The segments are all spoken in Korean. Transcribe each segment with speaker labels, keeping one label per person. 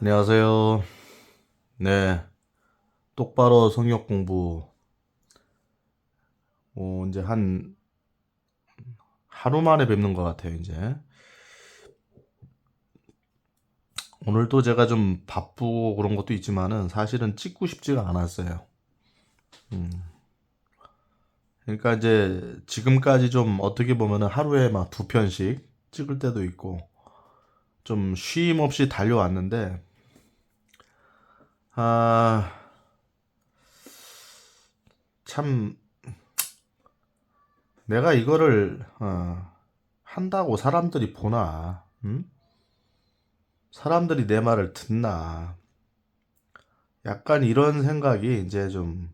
Speaker 1: 안녕하세요. 네, 똑바로 성역 공부. 이제 한 하루 만에 뵙는 것 같아요, 이제. 오늘도 제가 좀 바쁘고 그런 것도 있지만은 사실은 찍고 싶지가 않았어요. 음, 그러니까 이제 지금까지 좀 어떻게 보면은 하루에 막 두 편씩 찍을 때도 있고 좀 쉼 없이 달려왔는데, 아, 참, 내가 이거를, 한다고 사람들이 보나, 사람들이 내 말을 듣나. 약간 이런 생각이 이제 좀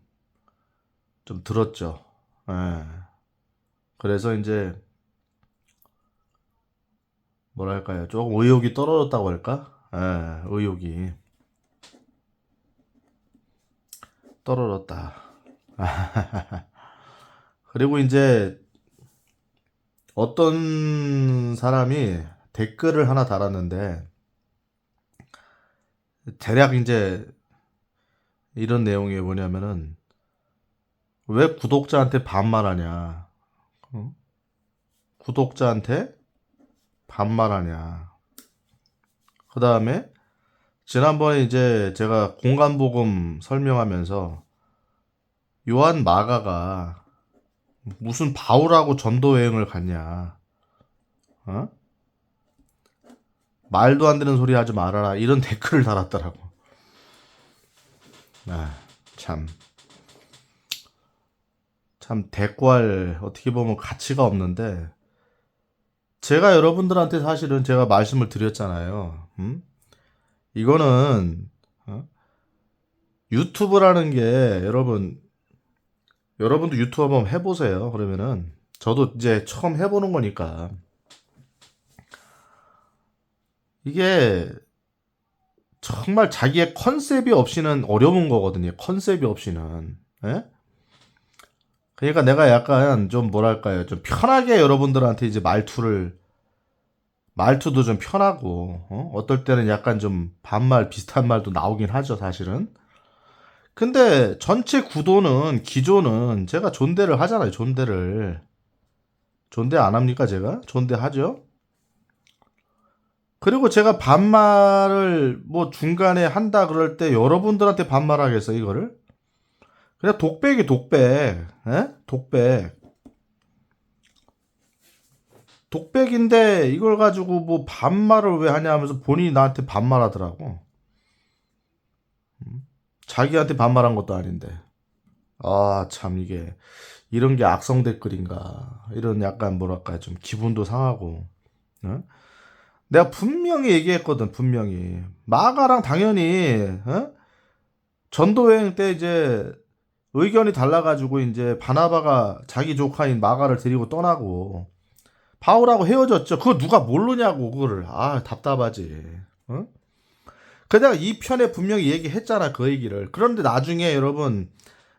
Speaker 1: 들었죠. 예. 그래서 이제 뭐랄까요. 조금 의욕이 떨어졌다고 할까? 예, 의욕이 떨어졌다. 그리고 이제 어떤 사람이 댓글을 하나 달았는데 대략 이제 이런 내용이 뭐냐면은 왜 구독자한테 반말하냐? 어? 구독자한테 반말하냐? 그 다음에 지난번에 이제 제가 공간복음 설명하면서 요한 마가가 무슨 바울하고 전도 여행을 갔냐? 어? 말도 안 되는 소리 하지 말아라. 이런 댓글을 달았더라고. 아, 참. 참 대꾸할 어떻게 보면 가치가 없는데 제가 여러분들한테 사실은 제가 말씀을 드렸잖아요. 이거는 어? 유튜브라는 게 여러분도 유튜브 한번 해보세요. 그러면은 저도 이제 처음 해보는 거니까 이게 정말 자기의 컨셉이 없이는 어려운 거거든요. 컨셉이 없이는. 예? 그러니까 내가 약간 좀 뭐랄까요. 좀 편하게 여러분들한테 이제 말투도 좀 편하고, 어떨 때는 약간 좀 반말 비슷한 말도 나오긴 하죠, 사실은. 근데 전체 구도는, 기조는 제가 존대를 하잖아요, 존대를. 존대 안 합니까, 제가? 존대 하죠? 그리고 제가 반말을 뭐 중간에 한다 그럴 때 여러분들한테 반말하겠어, 이거를? 그냥 독백이 독백. 에? 독백. 독백인데 이걸 가지고 뭐 반말을 왜 하냐 하면서 본인이 나한테 반말하더라고. 자기한테 반말한 것도 아닌데. 아, 참 이게 이런 게 악성 댓글인가. 이런 약간 뭐랄까 좀 기분도 상하고. 어? 내가 분명히 얘기했거든, 분명히. 마가랑 당연히 전도여행 때 이제 의견이 달라가지고 이제 바나바가 자기 조카인 마가를 데리고 떠나고 바울하고 헤어졌죠. 그거 누가 모르냐고 그거를. 아, 답답하지. 어? 그 내가 이 편에 분명히 얘기했잖아, 그 얘기를. 그런데 나중에 여러분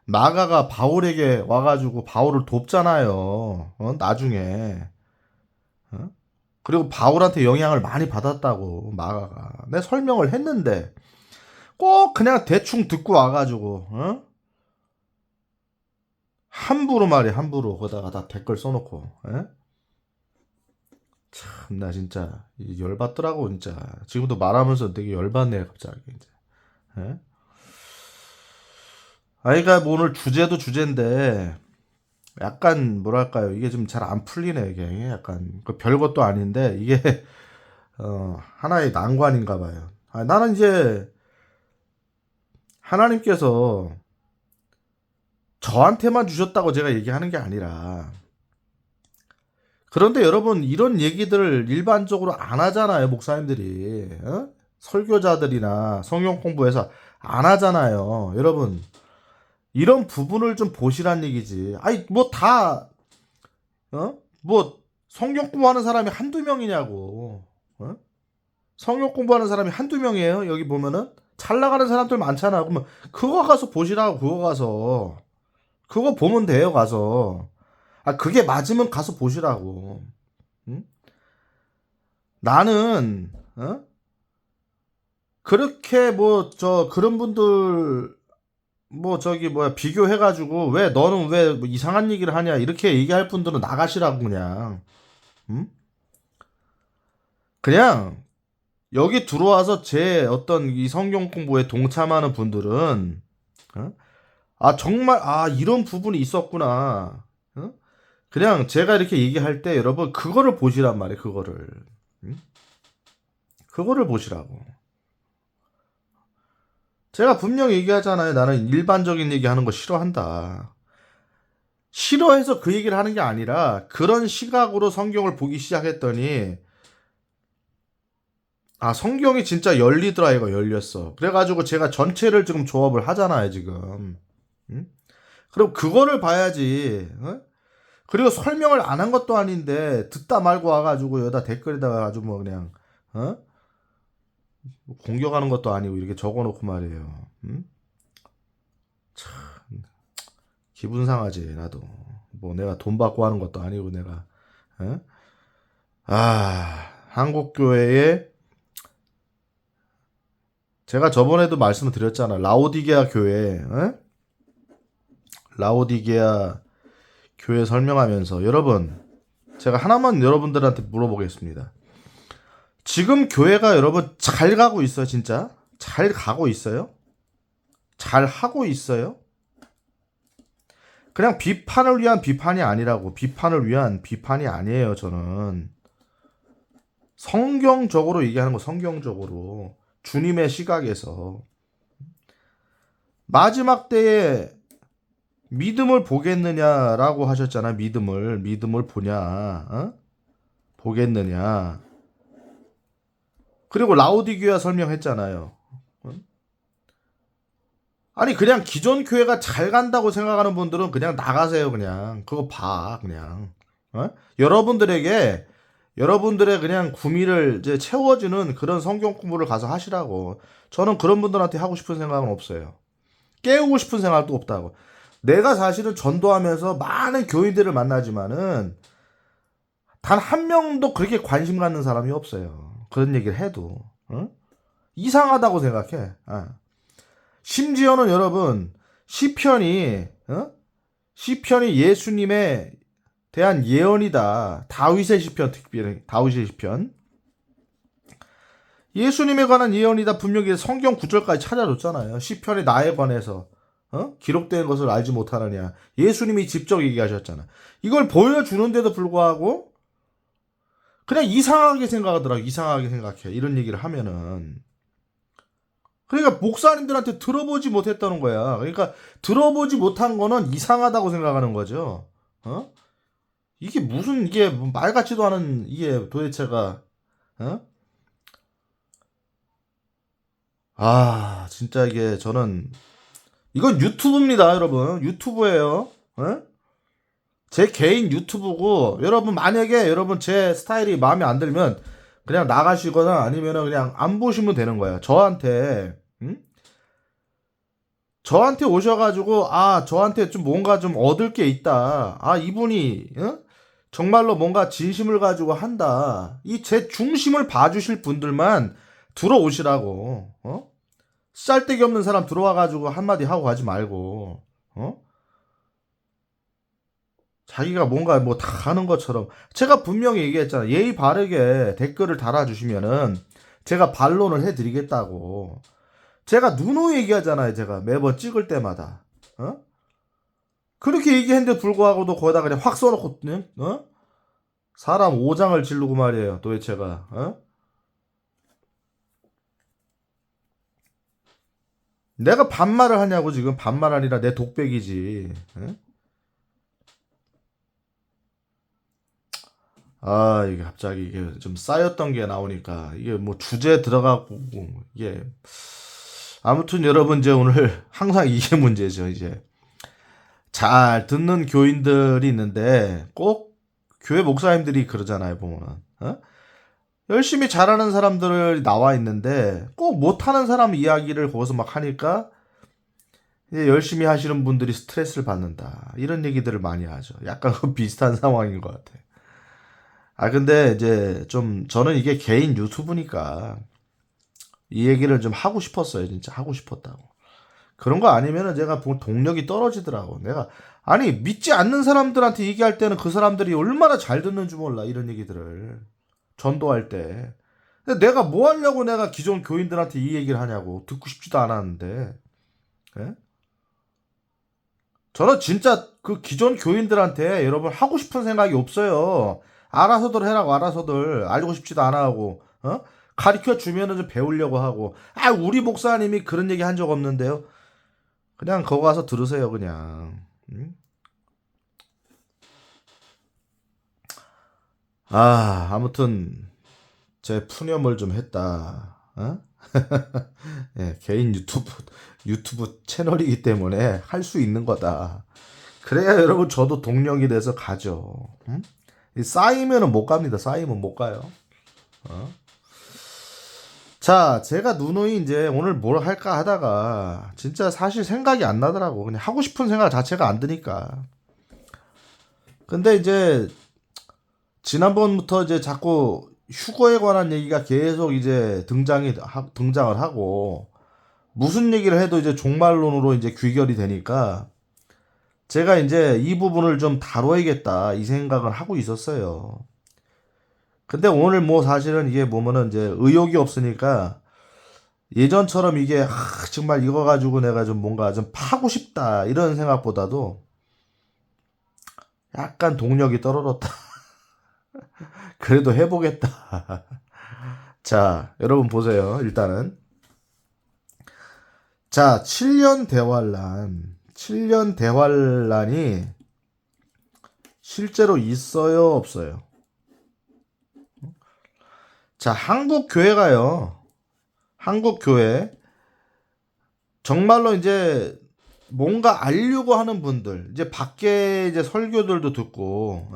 Speaker 1: 마가가 바울에게 와가지고 바울을 돕잖아요. 나중에. 어? 그리고 바울한테 영향을 많이 받았다고 마가가. 내가 설명을 했는데 꼭 그냥 대충 듣고 와가지고 함부로 말이야, 함부로 거다가 다 댓글 써놓고. 참 나 진짜 열받더라고 진짜. 지금도 말하면서 되게 열받네 갑자기 이제. 에? 아이가 뭐 오늘 주제도 주제인데 약간 뭐랄까요, 이게 좀 잘 안 풀리네. 이게 약간 그 별것도 아닌데 이게 하나의 난관인가 봐요. 나는 이제 하나님께서 저한테만 주셨다고 제가 얘기하는 게 아니라, 그런데 여러분 이런 얘기들을 일반적으로 안 하잖아요, 목사님들이. 설교자들이나 성경 공부해서 안 하잖아요. 여러분 이런 부분을 좀 보시란 얘기지. 아니 뭐 성경 공부하는 사람이 한두 명이냐고. 어? 성경 공부하는 사람이 한두 명이에요. 여기 보면은 잘 나가는 사람들 많잖아. 그러면 그거 가서 보시라고. 그거 가서 그거 보면 돼요. 가서. 아, 그게 맞으면 가서 보시라고. 응? 나는 그렇게 뭐 그런 분들 뭐 저기 뭐야 비교해가지고 왜 너는 왜뭐 이상한 얘기를 하냐 이렇게 얘기할 분들은 나가시라고 그냥. 음? 그냥 여기 들어와서 제 어떤 이 성경 공부에 동참하는 분들은 어? 아 정말 아 이런 부분이 있었구나. 어? 그냥 제가 이렇게 얘기할 때 여러분 그거를 보시란 말이에요. 그거를. 음? 그거를 보시라고. 제가 분명히 얘기하잖아요. 나는 일반적인 얘기하는 거 싫어한다. 싫어해서 그 얘기를 하는 게 아니라 그런 시각으로 성경을 보기 시작했더니 아 성경이 진짜 열리더라 이거 열렸어. 그래가지고 제가 전체를 지금 조합을 하잖아요 지금. 응? 그럼 그거를 봐야지. 어? 그리고 설명을 안 한 것도 아닌데 듣다 말고 와가지고 여기다 댓글에다가 아주 뭐 그냥 어? 공격하는 것도 아니고 이렇게 적어놓고 말이에요. 응? 기분 상하지 나도. 뭐 내가 돈 받고 하는 것도 아니고 내가. 어? 아 한국 교회에 제가 저번에도 말씀을 드렸잖아. 라오디게아 교회, 어? 라오디게아 교회 설명하면서 여러분, 제가 하나만 여러분들한테 물어보겠습니다. 지금 교회가 여러분 잘 가고 있어요, 진짜? 잘 가고 있어요? 잘 하고 있어요? 그냥 비판을 위한 비판이 아니라고. 비판을 위한 비판이 아니에요, 저는. 성경적으로 얘기하는 거, 성경적으로. 주님의 시각에서. 마지막 때에 믿음을 보겠느냐라고 하셨잖아. 믿음을 보냐, 어? 보겠느냐. 그리고 라오디게아 설명했잖아요. 어? 아니 그냥 기존 교회가 잘 간다고 생각하는 분들은 그냥 나가세요. 그냥 그거 봐, 그냥. 어? 여러분들의 그냥 구미를 이제 채워주는 그런 성경 공부를 가서 하시라고. 저는 그런 분들한테 하고 싶은 생각은 없어요. 깨우고 싶은 생각도 없다고. 내가 사실은 전도하면서 많은 교인들을 만나지만은 단 한 명도 그렇게 관심 갖는 사람이 없어요. 그런 얘기를 해도. 어? 이상하다고 생각해. 아. 심지어는 여러분 시편이 어? 시편이 예수님에 대한 예언이다. 다윗의 시편 특별히 다윗의 시편. 예수님에 관한 예언이다. 분명히 성경 구절까지 찾아줬잖아요. 시편이 나에 관해서 기록된 것을 알지 못하느냐. 예수님이 직접 얘기하셨잖아. 이걸 보여주는데도 불구하고 그냥 이상하게 생각하더라고. 이상하게 생각해. 이런 얘기를 하면은. 그러니까 목사님들한테 들어보지 못했다는 거야. 그러니까 들어보지 못한 거는 이상하다고 생각하는 거죠. 어? 이게 무슨 이게 말 같지도 않은 이게 도대체가 어? 아 진짜 이게 저는 이건 유튜브입니다, 여러분. 유튜브예요. 어? 제 개인 유튜브고 여러분 만약에 여러분 제 스타일이 마음에 안 들면 그냥 나가시거나 아니면은 그냥 안 보시면 되는 거예요. 저한테 저한테 오셔가지고 아 저한테 좀 뭔가 좀 얻을 게 있다. 아 이분이 정말로 뭔가 진심을 가지고 한다. 이 제 중심을 봐주실 분들만 들어오시라고. 어? 쌀데기 없는 사람 들어와가지고 한마디 하고 가지 말고. 어? 자기가 뭔가 뭐 다 하는 것처럼 제가 분명히 얘기했잖아. 예의 바르게 댓글을 달아주시면은 제가 반론을 해드리겠다고. 제가 누누이 얘기하잖아요. 제가 매번 찍을 때마다. 어? 그렇게 얘기했는데 불구하고도 거기다 그냥 확 써놓고 어? 사람 오장을 지르고 말이에요. 도대체가. 어? 내가 반말을 하냐고 지금 반말 아니라 내 독백이지. 어? 아 이게 갑자기 이게 좀 쌓였던 게 나오니까 이게 뭐 주제 들어가고 이게 아무튼 여러분 이제 오늘 항상 이게 문제죠 이제 잘 듣는 교인들이 있는데 꼭 교회 목사님들이 그러잖아요 보면은 어? 열심히 잘하는 사람들이 나와 있는데 꼭 못하는 사람 이야기를 거기서 막 하니까 이제 열심히 하시는 분들이 스트레스를 받는다 이런 얘기들을 많이 하죠. 약간 그 비슷한 상황인 것 같아. 아 근데 이제 좀 저는 이게 개인 유튜브니까 이 얘기를 좀 하고 싶었어요. 진짜 하고 싶었다고. 그런 거 아니면은 제가 동력이 떨어지더라고. 내가 아니 믿지 않는 사람들한테 얘기할 때는 그 사람들이 얼마나 잘 듣는 줄 몰라. 이런 얘기들을 전도할 때. 근데 내가 뭐 하려고 내가 기존 교인들한테 이 얘기를 하냐고. 듣고 싶지도 않았는데. 예? 저는 진짜 그 기존 교인들한테 여러분 하고 싶은 생각이 없어요. 알아서들 해라고 알아서들 알고 싶지도 않아 하고 가르쳐 주면은 좀 배우려고 하고 우리 목사님이 그런 얘기 한 적 없는데요. 그냥 거기 가서 들으세요 그냥. 응? 아무튼 제 푸념을 좀 했다. 예, 개인 유튜브 채널이기 때문에 할 수 있는 거다. 그래야 여러분 저도 동력이 돼서 가죠. 응? 쌓이면은 못 갑니다. 쌓이면 못 가요. 어? 자, 제가 누누이 이제 오늘 뭘 할까 하다가 진짜 사실 생각이 안 나더라고. 그냥 하고 싶은 생각 자체가 안 드니까. 근데 이제 지난번부터 이제 자꾸 휴거에 관한 얘기가 계속 이제 등장을 하고 무슨 얘기를 해도 이제 종말론으로 이제 귀결이 되니까 제가 이제 이 부분을 좀 다뤄야겠다 이 생각을 하고 있었어요. 근데 오늘 뭐 사실은 이게 보면은 이제 의욕이 없으니까 예전처럼 이게 정말 이거 가지고 내가 좀 뭔가 좀 파고 싶다 이런 생각보다도 약간 동력이 떨어졌다. 그래도 해보겠다. 자, 여러분 보세요. 일단은 자, 7년 대환란. 7년 대환란이 실제로 있어요, 없어요? 자, 한국 교회가요. 한국 교회 정말로 이제 뭔가 알려고 하는 분들, 이제 밖에 이제 설교들도 듣고,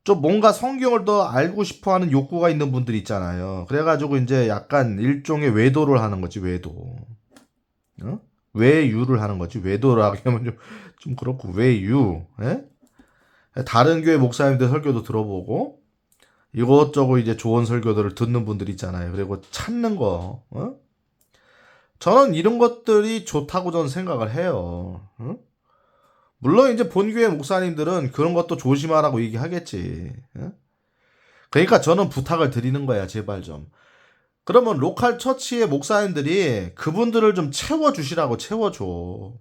Speaker 1: 좀 뭔가 성경을 더 알고 싶어 하는 욕구가 있는 분들 있잖아요. 그래가지고 이제 약간 일종의 외도를 하는 거지, 외도. 어? 외유를 하는 거지. 외도라고 하면 좀 그렇고, 외유. 예? 다른 교회 목사님들 설교도 들어보고, 이것저것 이제 좋은 설교들을 듣는 분들 있잖아요. 그리고 찾는 거, 저는 이런 것들이 좋다고 저는 생각을 해요. 물론 이제 본교회 목사님들은 그런 것도 조심하라고 얘기하겠지. 그러니까 저는 부탁을 드리는 거야, 제발 좀. 그러면 로컬 처치의 목사님들이 그분들을 좀 채워주시라고 채워줘.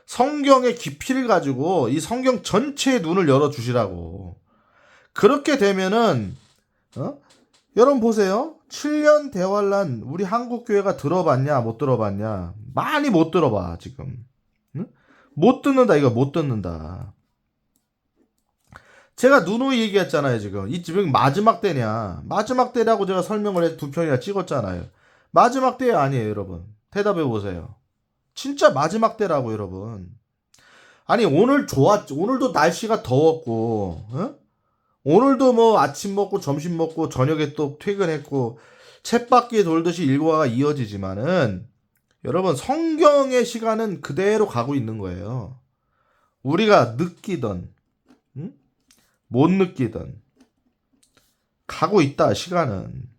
Speaker 1: 성경의 깊이를 가지고 이 성경 전체의 눈을 열어주시라고. 그렇게 되면은, 어? 여러분 보세요. 7년 대환란 우리 한국 교회가 들어봤냐 못 들어봤냐? 많이 못 들어봐 지금. 응? 못 듣는다 이거 못 듣는다. 제가 누누이 얘기했잖아요 지금. 이 지금 마지막 때냐? 마지막 때라고 제가 설명을 해 두 편이나 찍었잖아요. 마지막 때 아니에요 여러분. 대답해 보세요. 진짜 마지막 때라고 여러분. 아니 오늘 좋았지. 오늘도 날씨가 더웠고, 오늘도 뭐 아침 먹고 점심 먹고 저녁에 또 퇴근했고 쳇바퀴 돌듯이 일과가 이어지지만은 여러분 성경의 시간은 그대로 가고 있는 거예요. 우리가 느끼던 응? 못 느끼던 가고 있다 시간은.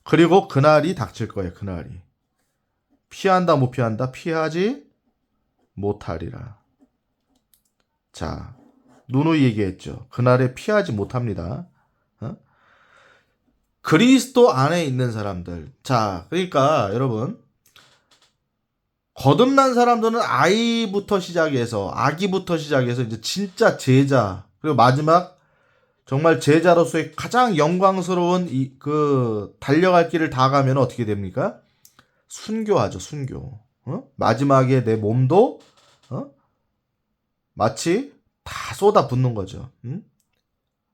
Speaker 1: 그리고 그날이 닥칠 거예요. 그날이. 피한다 못 피한다 피하지 못하리라. 자 누누이 얘기했죠. 그날에 피하지 못합니다. 그리스도 안에 있는 사람들. 자, 그러니까 여러분 거듭난 사람들은 아기부터 시작해서 이제 진짜 제자 그리고 마지막 정말 제자로서의 가장 영광스러운 달려갈 길을 다 가면 어떻게 됩니까? 순교하죠, 순교. 마지막에 내 몸도 마치 다 쏟아붓는 거죠.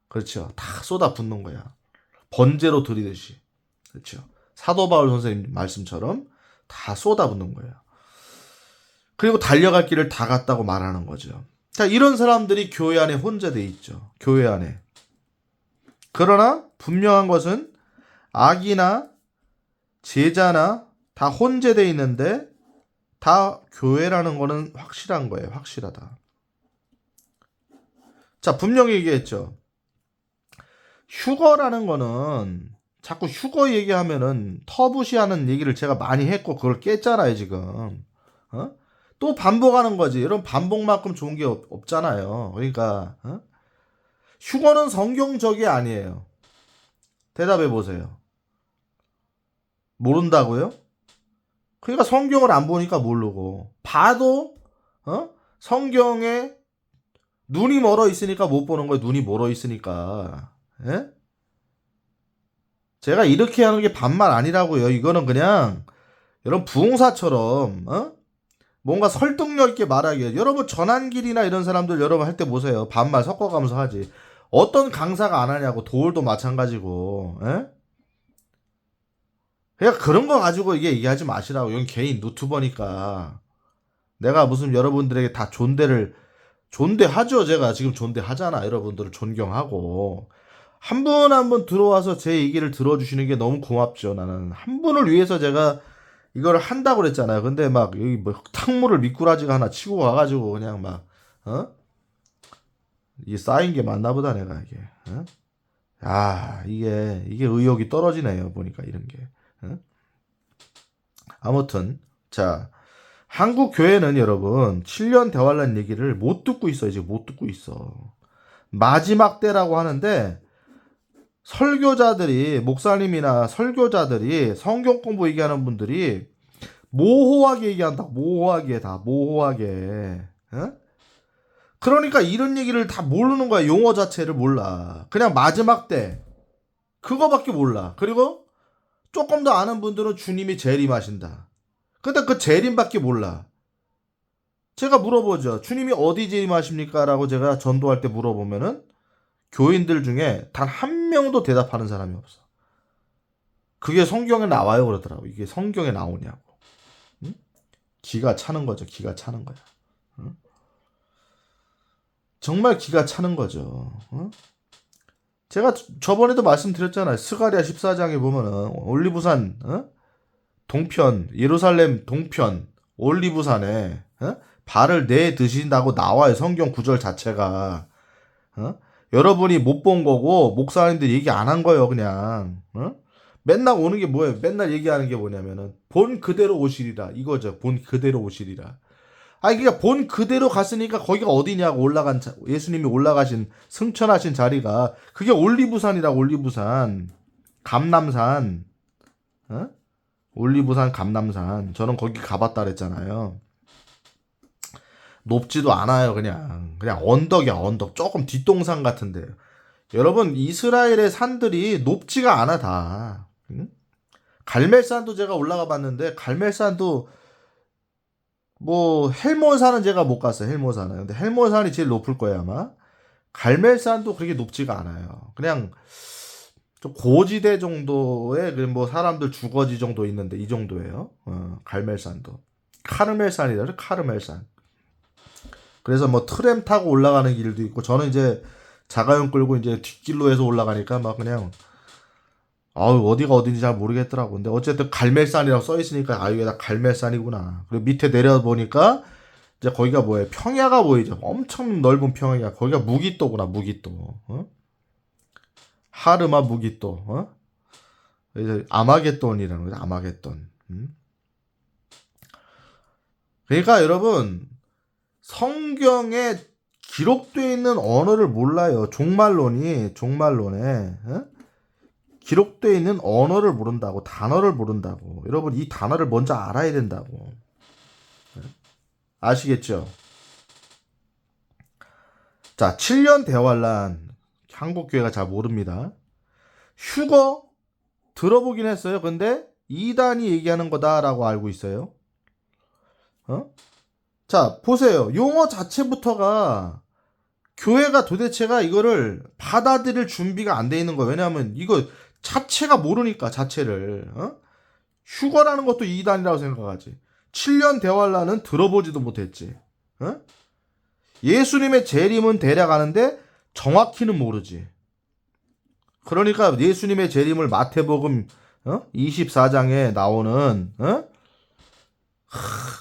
Speaker 1: 그렇죠. 다 쏟아붓는 거야. 번제로 드리듯이. 그렇죠. 사도 바울 선생님 말씀처럼 다 쏟아붓는 거예요. 그리고 달려갈 길을 다 갔다고 말하는 거죠. 자, 이런 사람들이 교회 안에 혼재돼 있죠. 교회 안에. 그러나 분명한 것은 악이나 제자나 다 혼재돼 있는데 다 교회라는 거는 확실한 거예요. 확실하다. 자, 분명히 얘기했죠. 휴거라는 거는 자꾸 휴거 얘기하면은 터부시하는 얘기를 제가 많이 했고 그걸 깼잖아요 지금. 또 반복하는 거지. 이런 반복만큼 좋은 게 없잖아요. 그러니까 휴거는 성경적이 아니에요. 대답해 보세요. 모른다고요? 그러니까 성경을 안 보니까 모르고 봐도 성경에 눈이 멀어 있으니까 못 보는 거예요. 눈이 멀어 있으니까. 예? 제가 이렇게 하는 게 반말 아니라고요. 이거는 그냥 여러분 부흥사처럼 뭔가 설득력 있게 말하기. 여러분 전환길이나 이런 사람들 여러분 할 때 보세요. 반말 섞어가면서 하지. 어떤 강사가 안 하냐고. 도울도 마찬가지고. 예? 그냥 그런 거 가지고 이게 얘기하지 마시라고. 여기 개인 유튜버니까. 내가 무슨 여러분들에게 다 존대하죠. 제가 지금 존대하잖아. 여러분들을 존경하고. 한 분 한 분 들어와서 제 얘기를 들어주시는 게 너무 고맙죠. 나는 한 분을 위해서 제가 이걸 한다고 그랬잖아요. 근데 막 여기 뭐 흙탕물을 미꾸라지가 하나 치고 가가지고 그냥 막 이게 쌓인 게 맞나 보다 내가 이게. 이게 의욕이 떨어지네요. 보니까 이런 게. 아무튼 자 한국 교회는 여러분 7년 대환란 얘기를 못 듣고 있어요. 지금 못 듣고 있어. 마지막 때라고 하는데 설교자들이 목사님이나 설교자들이 성경 공부 얘기하는 분들이 모호하게 얘기한다. 모호하게 다 모호하게. 그러니까 이런 얘기를 다 모르는 거야. 용어 자체를 몰라. 그냥 마지막 때 그거밖에 몰라. 그리고 조금 더 아는 분들은 주님이 재림하신다. 근데 그 재림밖에 몰라. 제가 물어보죠. 주님이 어디 재림하십니까? 라고 제가 전도할 때 물어보면은 교인들 중에 단 한 명도 대답하는 사람이 없어. 그게 성경에 나와요 그러더라고. 이게 성경에 나오냐고. 응? 기가 차는 거죠. 기가 차는 거야. 응? 정말 기가 차는 거죠. 응? 제가 저번에도 말씀드렸잖아요. 스가랴 14장에 보면은 올리브산 동편 예루살렘 동편 올리브산에 발을 내 드신다고 나와요. 성경 구절 자체가. 여러분이 못 본 거고 목사님들이 얘기 안 한 거예요. 그냥. 맨날 오는 게 뭐예요? 맨날 얘기하는 게 뭐냐면은 본 그대로 오시리라 이거죠. 본 그대로 오시리라. 그러니까 본 그대로 갔으니까 거기가 어디냐고 예수님이 올라가신 승천하신 자리가 그게 올리브산이라. 올리브산 감람산. 올리브산 감람산. 저는 거기 가봤다 그랬잖아요. 높지도 않아요. 그냥 언덕이야. 언덕 조금 뒷동산 같은데 여러분 이스라엘의 산들이 높지가 않아 다. 갈멜산도 제가 올라가 봤는데 갈멜산도 뭐 헬몬산은 제가 못 갔어요. 헬몬산은. 근데 헬몬산이 제일 높을 거예요 아마. 갈멜산도 그렇게 높지가 않아요. 그냥 좀 고지대 정도의 뭐 사람들 주거지 정도 있는데 이 정도예요. 갈멜산도. 카르멜산이다. 카르멜산. 그래서 뭐 트램 타고 올라가는 길도 있고 저는 이제 자가용 끌고 이제 뒷길로 해서 올라가니까 막 그냥 어디가 어딘지 잘 모르겠더라고. 근데 어쨌든 갈멜산이라고 써 있으니까 이게 다 갈멜산이구나. 그리고 밑에 내려 보니까 이제 거기가 뭐예요? 평야가 보이죠. 엄청 넓은 평야. 거기가 무기또구나. 무기또. 하르마 무기또. 이제 아마겟돈이라는 거죠. 아마겟돈. 그러니까 여러분 성경에 기록되어 있는 언어를 몰라요. 종말론에 기록되어 있는 언어를 모른다고. 단어를 모른다고. 여러분 이 단어를 먼저 알아야 된다고. 아시겠죠? 자 7년 대환란 한국교회가 잘 모릅니다. 휴거 들어보긴 했어요. 근데 이단이 얘기하는 거다라고 알고 있어요. 자 보세요. 용어 자체부터가 교회가 도대체가 이거를 받아들일 준비가 안 돼 있는 거예요. 왜냐하면 이거 자체가 모르니까 자체를. 휴거라는 것도 이단이라고 생각하지. 7년 대환란은 들어보지도 못했지. 예수님의 재림은 대략 아는데 정확히는 모르지. 그러니까 예수님의 재림을 마태복음 24장에 나오는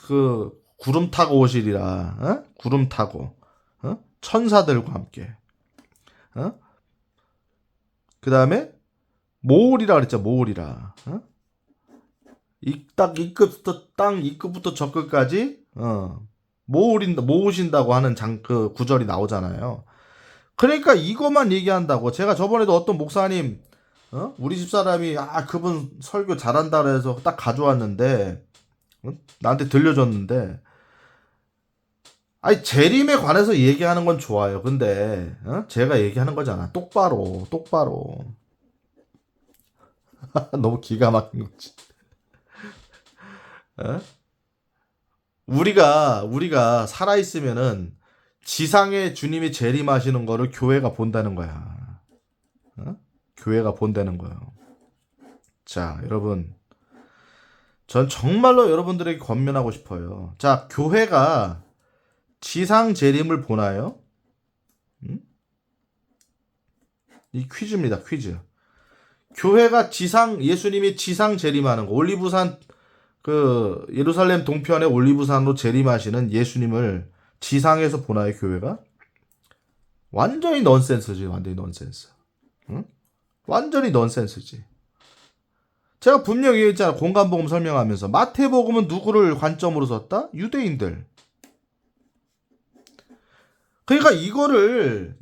Speaker 1: 그 구름 타고 오시리라. 구름 타고 천사들과 함께. 그 다음에 모으리라 그랬죠. 모으리라. 어? 딱 이끝부터 저 끝까지 모으신다고 하는 그 구절이 나오잖아요. 그러니까 이것만 얘기한다고. 제가 저번에도 어떤 목사님 우리 집사람이 그분 설교 잘한다 그래서 딱 가져왔는데 나한테 들려줬는데 아니 재림에 관해서 얘기하는 건 좋아요. 근데 제가 얘기하는 거잖아. 똑바로 너무 기가 막힌 거지. 어? 우리가 살아 있으면은 지상에 주님이 재림하시는 거를 교회가 본다는 거야. 교회가 본다는 거예요. 자, 여러분, 전 정말로 여러분들에게 권면하고 싶어요. 자, 교회가 지상 재림을 보나요? 이 퀴즈입니다. 퀴즈. 교회가 예수님이 지상 재림하는 거, 올리브산 그 예루살렘 동편의 올리브산으로 재림하시는 예수님을 지상에서 보나요, 교회가? 완전히 넌센스지, 완전히 넌센스. 응? 완전히 넌센스지. 제가 분명히 얘기했잖아, 공간복음 설명하면서. 마태복음은 누구를 관점으로 썼다? 유대인들. 그러니까 이거를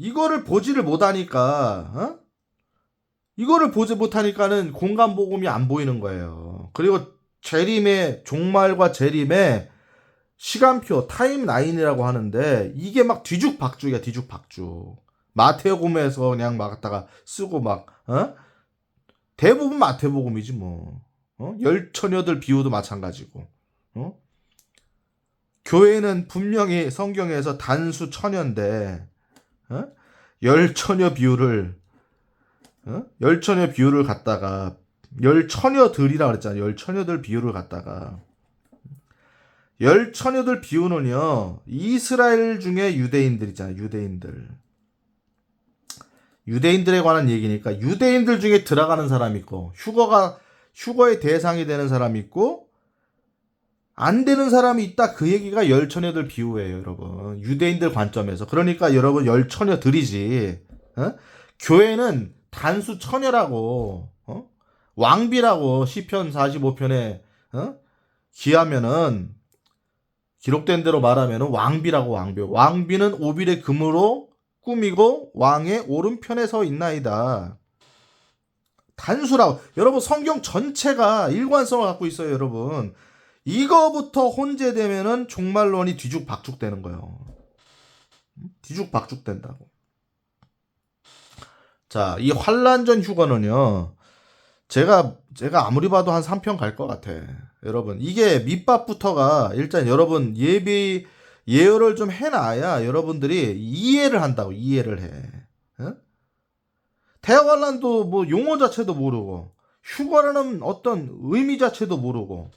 Speaker 1: 보지를 못하니까, 이거를 보지 못하니까는 공간복음이 안 보이는 거예요. 그리고 재림의 종말과 재림의 시간표 타임라인이라고 하는데 이게 막 뒤죽박죽이야. 뒤죽박죽. 마태복음에서 그냥 막 갖다가 쓰고 막 대부분 마태복음이지 뭐. 열처녀들 비유도 마찬가지고. 교회는 분명히 성경에서 단수 처녀인데 열처녀 비유를 갖다가 열처녀들이라 그랬잖아요. 열처녀들 비유를 갖다가 열처녀들 비유는요, 이스라엘 중에 유대인들 있잖아요. 유대인들에 관한 얘기니까 유대인들 중에 들어가는 사람 있고 휴거의 대상이 되는 사람 있고 안 되는 사람이 있다. 그 얘기가 열처녀들 비유예요, 여러분. 유대인들 관점에서. 그러니까 여러분 열처녀들이지. 교회는 단수 처녀라고 왕비라고 시편 45편에 기록된 대로 말하면은 왕비라고. 왕비는 오빌의 금으로 꾸미고 왕의 오른편에 서 있나이다. 단수라고. 여러분 성경 전체가 일관성을 갖고 있어요, 여러분. 이거부터 혼재되면은 종말론이 뒤죽박죽 되는 거예요. 뒤죽박죽 된다고. 자, 이 환란전 휴거는요. 제가 아무리 봐도 한 3편 갈 것 같아. 여러분, 이게 밑밥부터가 일단 여러분 예열을 좀 해놔야 여러분들이 이해를 한다고. 이해를 해. 대환란도 뭐 용어 자체도 모르고 휴거라는 어떤 의미 자체도 모르고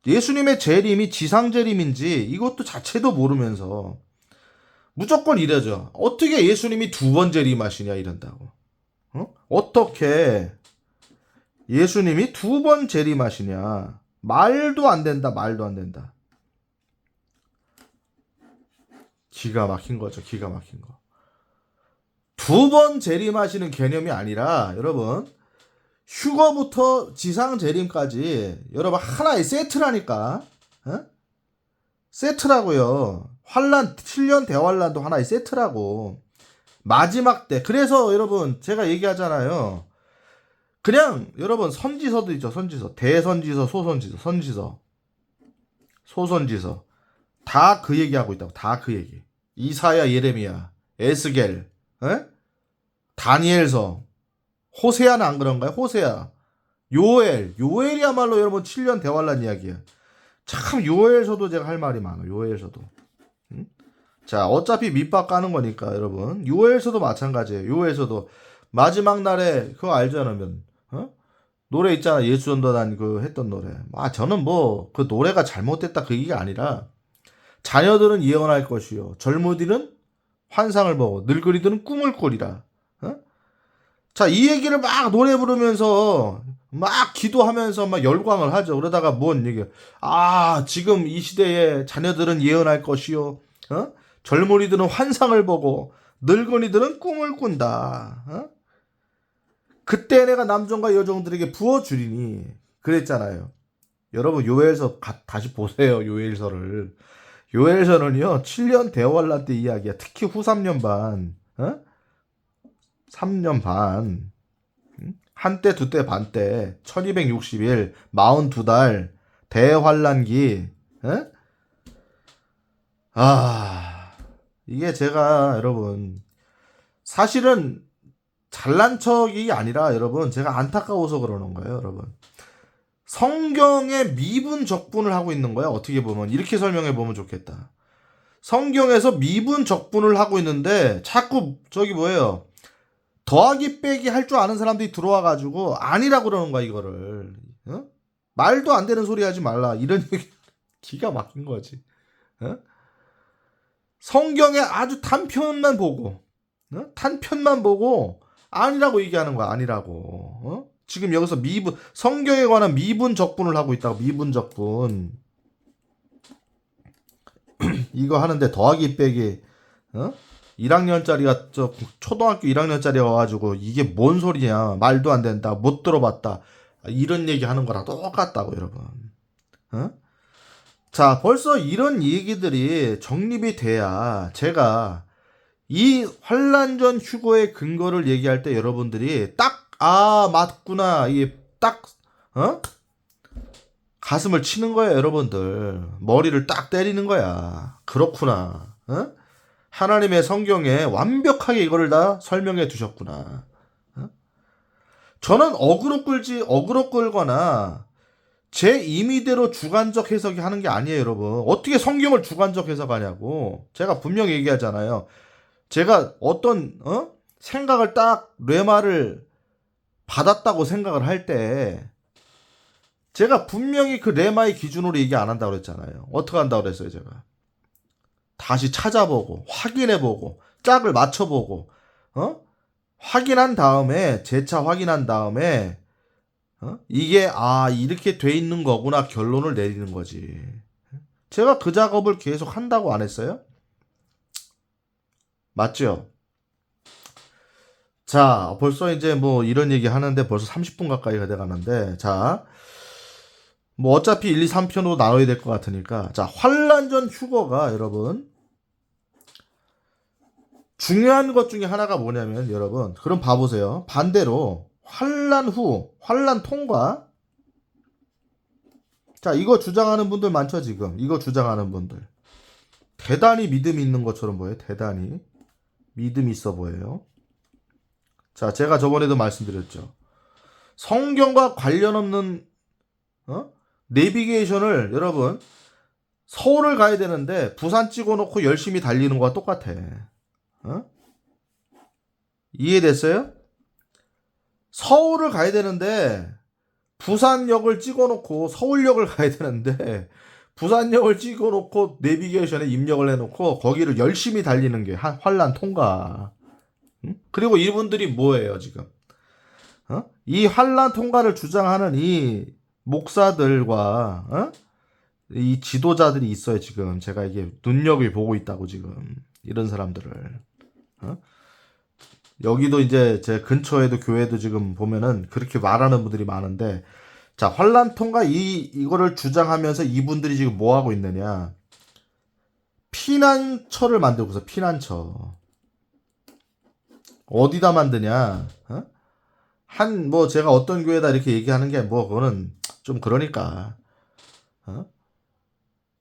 Speaker 1: 예수님의 재림이 지상 재림인지 이것도 자체도 모르면서 무조건 이래죠. 어떻게 예수님이 두 번 재림하시냐 이런다고. 어떻게 예수님이 두 번 재림하시냐. 말도 안 된다. 기가 막힌 거죠. 기가 막힌 거. 두 번 재림하시는 개념이 아니라 여러분 휴거부터 지상 재림까지 여러분 하나의 세트라니까. 세트라고요. 환란 7년 대환란도 하나의 세트라고. 마지막 때. 그래서 여러분 제가 얘기하잖아요. 그냥 여러분 선지서도 있죠. 선지서. 대선지서, 소선지서. 다 그 얘기하고 있다고. 다 그 얘기. 이사야, 예레미야, 에스겔, 다니엘서, 호세아는 안 그런가요? 호세아, 요엘이야말로 여러분 7년 대환란 이야기야. 참 요엘서도 제가 할 말이 많아. 요엘서도. 자, 어차피 밑밥 까는 거니까 여러분 요엘서도 마찬가지예요. 요엘서도 마지막 날에 그거 알죠, 여러분? 노래 있잖아. 예수전도단 그 했던 노래. 저는 뭐 그 노래가 잘못됐다 그 얘기가 아니라 자녀들은 예언할 것이요 젊은이들은 환상을 보고 늙은이들은 꿈을 꾸리라. 자, 이 얘기를 막 노래 부르면서 막 기도하면서 막 열광을 하죠. 그러다가 뭔 얘기? 지금 이 시대에 자녀들은 예언할 것이요 젊은이들은 환상을 보고 늙은이들은 꿈을 꾼다. 그때 내가 남정과 여종들에게 부어주리니 그랬잖아요. 여러분 요엘서 다시 보세요. 요엘서를. 요엘서는요 7년 대환란 때 이야기야. 특히 후 3년 반 3년 반 한때 두때 반때 1260일 42달 대환란기. 이게 제가 여러분 사실은 잘난 척이 아니라 여러분 제가 안타까워서 그러는 거예요. 여러분 성경에 미분적분을 하고 있는 거야. 어떻게 보면 이렇게 설명해 보면 좋겠다. 성경에서 미분적분을 하고 있는데 자꾸 저기 뭐예요 더하기 빼기 할 줄 아는 사람들이 들어와 가지고 아니라고 그러는 거야. 이거를 말도 안 되는 소리 하지 말라 이런 얘기. 기가 막힌 거지. 성경에 아주 단편만 보고 단편만 보고 아니라고 얘기하는 거야. 아니라고. 지금 여기서 미분 성경에 관한 미분적분을 하고 있다고. 미분적분 이거 하는데 더하기 빼기 1학년짜리가 저 초등학교 1학년짜리 와가지고 이게 뭔 소리냐 말도 안 된다 못 들어봤다 이런 얘기 하는 거랑 똑같다고 여러분. 자 벌써 이런 얘기들이 정립이 돼야 제가 이 환란전 휴거의 근거를 얘기할 때 여러분들이 딱 맞구나 이게 딱 가슴을 치는 거야. 여러분들 머리를 딱 때리는 거야. 그렇구나. 하나님의 성경에 완벽하게 이거를 다 설명해 두셨구나. 저는 어그로 끌거나 제 임의대로 주관적 해석이 하는 게 아니에요. 여러분 어떻게 성경을 주관적 해석하냐고. 제가 분명히 얘기하잖아요. 제가 어떤 생각을 딱 뇌마를 받았다고 생각을 할 때 제가 분명히 그 레마의 기준으로 얘기 안 한다고 그랬잖아요. 어떻게 한다고 그랬어요. 제가 다시 찾아보고 확인해보고 짝을 맞춰보고 확인한 다음에 재차 확인한 다음에 이게 이렇게 돼 있는 거구나 결론을 내리는 거지. 제가 그 작업을 계속 한다고 안 했어요? 맞죠? 자 벌써 이제 뭐 이런 얘기 하는데 벌써 30분 가까이가 돼가는데 자 뭐 어차피 1, 2, 3편으로 나눠야 될 것 같으니까 자 환란전 휴거가 여러분 중요한 것 중에 하나가 뭐냐면 여러분 그럼 봐보세요. 반대로 환란 후 환란 통과 자 이거 주장하는 분들 많죠. 지금 이거 주장하는 분들 대단히 믿음이 있는 것처럼 보여요. 대단히 믿음이 있어 보여요. 자 제가 저번에도 말씀드렸죠. 성경과 관련 없는 내비게이션을 여러분 서울을 가야 되는데 부산 찍어놓고 열심히 달리는 거와 똑같아. 이해됐어요? 서울을 가야 되는데 부산역을 찍어놓고 서울역을 가야 되는데 부산역을 찍어놓고 내비게이션에 입력을 해놓고 거기를 열심히 달리는 게 환란 통과. 그리고 이분들이 뭐예요 지금? 이 환란 통과를 주장하는 이 목사들과 이 지도자들이 있어요. 지금 제가 이게 눈여겨보고 있다고 지금 이런 사람들을 여기도 이제 제 근처에도 교회도 지금 보면은 그렇게 말하는 분들이 많은데 자 환란 통과 이거를 주장하면서 이분들이 지금 뭐 하고 있느냐 피난처를 만들고서 피난처 어디다 만드냐 뭐 제가 어떤 교회다 이렇게 얘기하는 게 뭐 그거는 좀 그러니까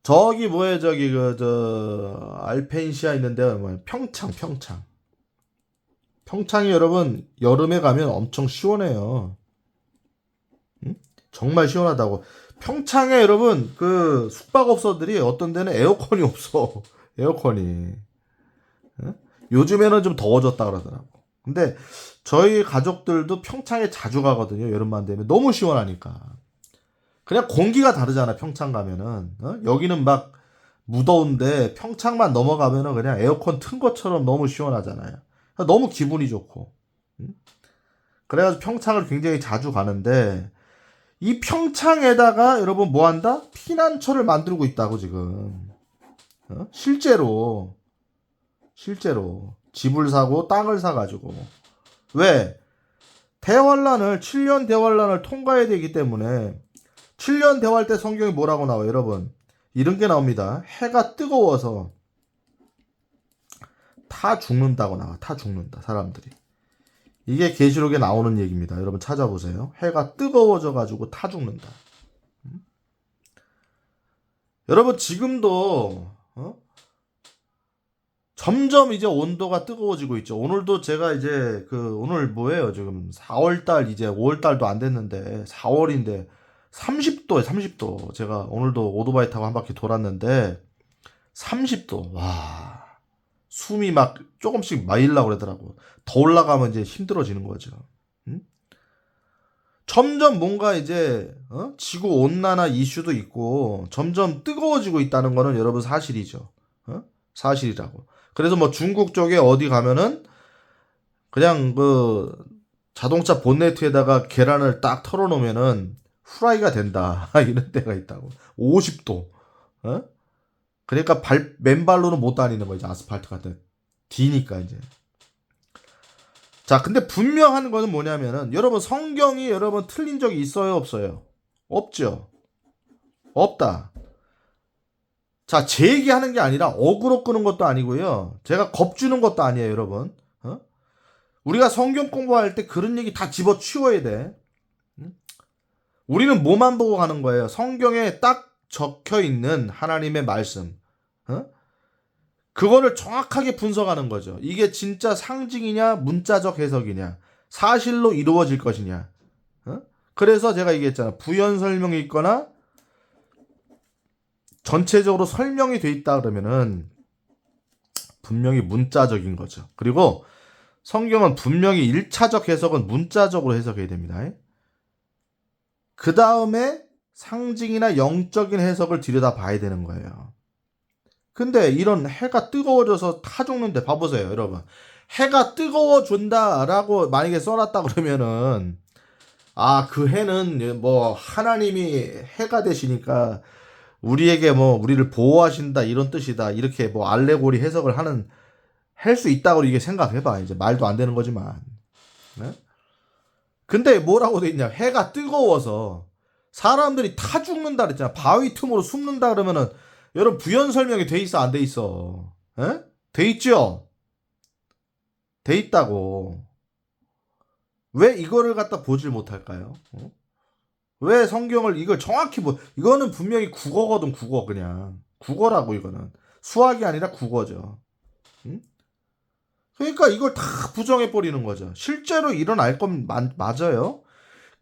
Speaker 1: 저기 뭐에 저기 저 알펜시아 있는데 뭐 평창이 여러분 여름에 가면 엄청 시원해요. 정말 시원하다고. 평창에 여러분 그 숙박업소들이 어떤 데는 에어컨이 없어. 에어컨이 요즘에는 좀 더워졌다 그러더라고. 근데 저희 가족들도 평창에 자주 가거든요. 여름만 되면 너무 시원하니까. 그냥 공기가 다르잖아. 평창 가면은 여기는 막 무더운데 평창만 넘어가면은 그냥 에어컨 튼 것처럼 너무 시원하잖아요. 너무 기분이 좋고. 그래가지고 평창을 굉장히 자주 가는데 이 평창에다가 여러분 뭐 한다? 피난처를 만들고 있다고 지금. 실제로 집을 사고 땅을 사가지고. 왜? 대환란을 7년 대환란을 통과해야 되기 때문에 7년 대화할 때 성경이 뭐라고 나와요, 여러분? 이런 게 나옵니다. 해가 뜨거워서 타 죽는다고 나와. 타 죽는다, 사람들이. 이게 계시록에 나오는 얘기입니다. 여러분 찾아보세요. 해가 뜨거워져 가지고 타 죽는다. 여러분 지금도 점점 이제 온도가 뜨거워지고 있죠. 오늘도 제가 이제 오늘 뭐예요? 지금 4월달 이제 5월달도 안 됐는데 4월인데 30도에 30도. 제가 오늘도 오토바이 타고 한 바퀴 돌았는데 30도. 와. 숨이 막 조금씩 마이려고 그러더라고. 더 올라가면 이제 힘들어지는 거죠. 응? 점점 뭔가 이제 지구 온난화 이슈도 있고 점점 뜨거워지고 있다는 거는 여러분 사실이죠. 사실이라고. 그래서 뭐 중국 쪽에 어디 가면은 그냥 자동차 본네트에다가 계란을 딱 털어놓으면은 후라이가 된다. 이런 데가 있다고. 50도. 그러니까 맨발로는 못 다니는 거죠. 아스팔트 같은. 디니까 이제. 자, 근데 분명한 거는 뭐냐면은 여러분 성경이 여러분 틀린 적이 있어요, 없어요? 없죠. 없다. 자, 제 얘기하는 게 아니라 어그로 끄는 것도 아니고요. 제가 겁주는 것도 아니에요, 여러분. 우리가 성경 공부할 때 그런 얘기 다 집어치워야 돼. 우리는 뭐만 보고 가는 거예요? 성경에 딱 적혀 있는 하나님의 말씀. 그거를 정확하게 분석하는 거죠. 이게 진짜 상징이냐, 문자적 해석이냐, 사실로 이루어질 것이냐. 그래서 제가 얘기했잖아. 부연 설명이 있거나 전체적으로 설명이 돼 있다 그러면은 분명히 문자적인 거죠. 그리고 성경은 분명히 1차적 해석은 문자적으로 해석해야 됩니다. 그 다음에 상징이나 영적인 해석을 들여다봐야 되는 거예요. 근데 이런 해가 뜨거워져서 타 죽는데 봐보세요, 여러분. 해가 뜨거워진다라고 만약에 써놨다 그러면은 그 해는 뭐 하나님이 해가 되시니까 우리에게 뭐 우리를 보호하신다 이런 뜻이다 이렇게 뭐 알레고리 해석을 할 수 있다고 이게 생각해봐. 이제 말도 안 되는 거지만. 네? 근데 뭐라고 돼 있냐? 해가 뜨거워서 사람들이 타 죽는다 그랬잖아. 바위 틈으로 숨는다 그러면은 여러분 부연 설명이 돼 있어 안 돼 있어? 에? 돼 있죠? 돼 있다고. 왜 이거를 갖다 보질 못할까요? 왜 성경을 이걸 정확히 이거는 분명히 국어거든. 국어. 그냥 국어라고. 이거는 수학이 아니라 국어죠. 응? 그러니까 이걸 다 부정해 버리는 거죠. 실제로 일어날 건 맞아요.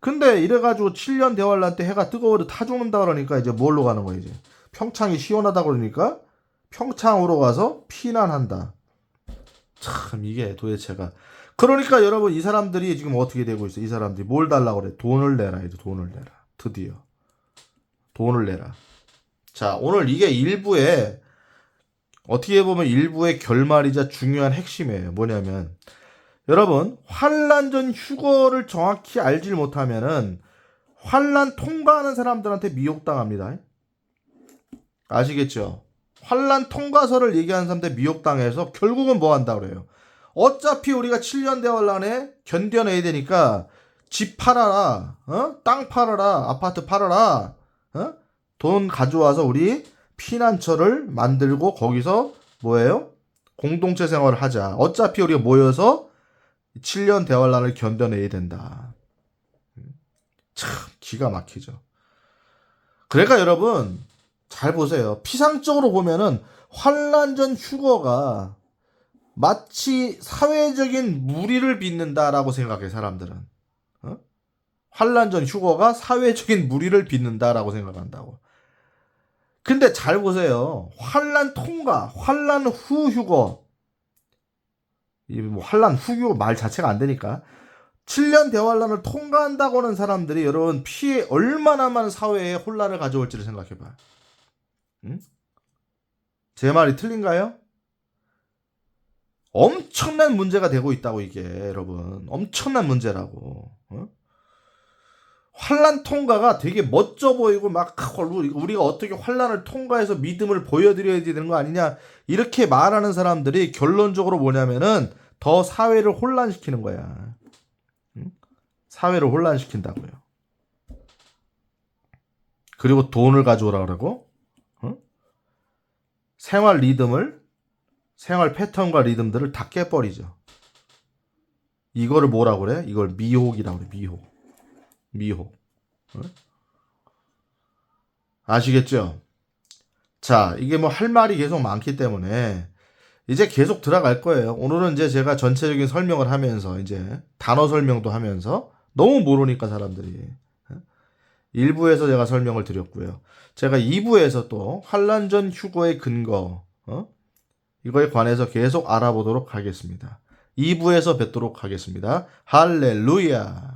Speaker 1: 근데 이래가지고 7년 대환란 때 해가 뜨거워도 타 죽는다 그러니까 이제 뭘로 가는 거야? 이제 평창이 시원하다 그러니까 평창으로 가서 피난한다. 참 이게 도대체가. 그러니까 여러분 이 사람들이 지금 어떻게 되고 있어? 이 사람들이 뭘 달라고 그래? 돈을 내라. 이제 돈을 내라. 드디어 돈을 내라. 자, 오늘 이게 일부의 어떻게 보면 일부의 결말이자 중요한 핵심이에요. 뭐냐면 여러분 환란 전 휴거를 정확히 알질 못하면은 환란 통과하는 사람들한테 미혹당합니다. 아시겠죠? 환란 통과서를 얘기하는 사람들 미혹당해서 결국은 뭐 한다 그래요? 어차피 우리가 7년 대환란에 견뎌내야 되니까 집 팔아라, 땅 팔아라, 아파트 팔아라, 돈 가져와서 우리 피난처를 만들고 거기서 뭐예요? 공동체 생활을 하자. 어차피 우리가 모여서 7년 대환란을 견뎌내야 된다. 참 기가 막히죠. 그러니까 여러분 잘 보세요. 피상적으로 보면은 환란 전 휴거가 마치 사회적인 무리를 빚는다라고 생각해 사람들은. 환란 전 휴거가 사회적인 무리를 빚는다라고 생각한다고. 근데 잘 보세요. 환란 통과, 환란 후 휴거. 이 뭐 환란 후 휴거 말 자체가 안 되니까. 7년 대환란을 통과한다고 하는 사람들이 여러분 피해 얼마나 많은 사회에 혼란을 가져올지를 생각해봐. 응? 제 말이 틀린가요? 엄청난 문제가 되고 있다고 이게 여러분. 엄청난 문제라고. 환란 통과가 되게 멋져 보이고 막 우리가 어떻게 환란을 통과해서 믿음을 보여드려야 되는 거 아니냐 이렇게 말하는 사람들이 결론적으로 뭐냐면은 더 사회를 혼란시키는 거야. 사회를 혼란시킨다고요. 그리고 돈을 가져오라 그러고, 어? 생활 리듬을, 생활 패턴과 리듬들을 다 깨버리죠. 이거를 뭐라고 그래? 이걸 미혹이라고 그래. 미혹. 미혹. 어? 아시겠죠? 자, 이게 뭐 할 말이 계속 많기 때문에 이제 계속 들어갈 거예요. 오늘은 이제 제가 전체적인 설명을 하면서 이제 단어 설명도 하면서 너무 모르니까 사람들이 일부에서 제가 설명을 드렸고요. 제가 2부에서 또 환란 전 휴거의 근거 이거에 관해서 계속 알아보도록 하겠습니다. 2부에서 뵙도록 하겠습니다. 할렐루야.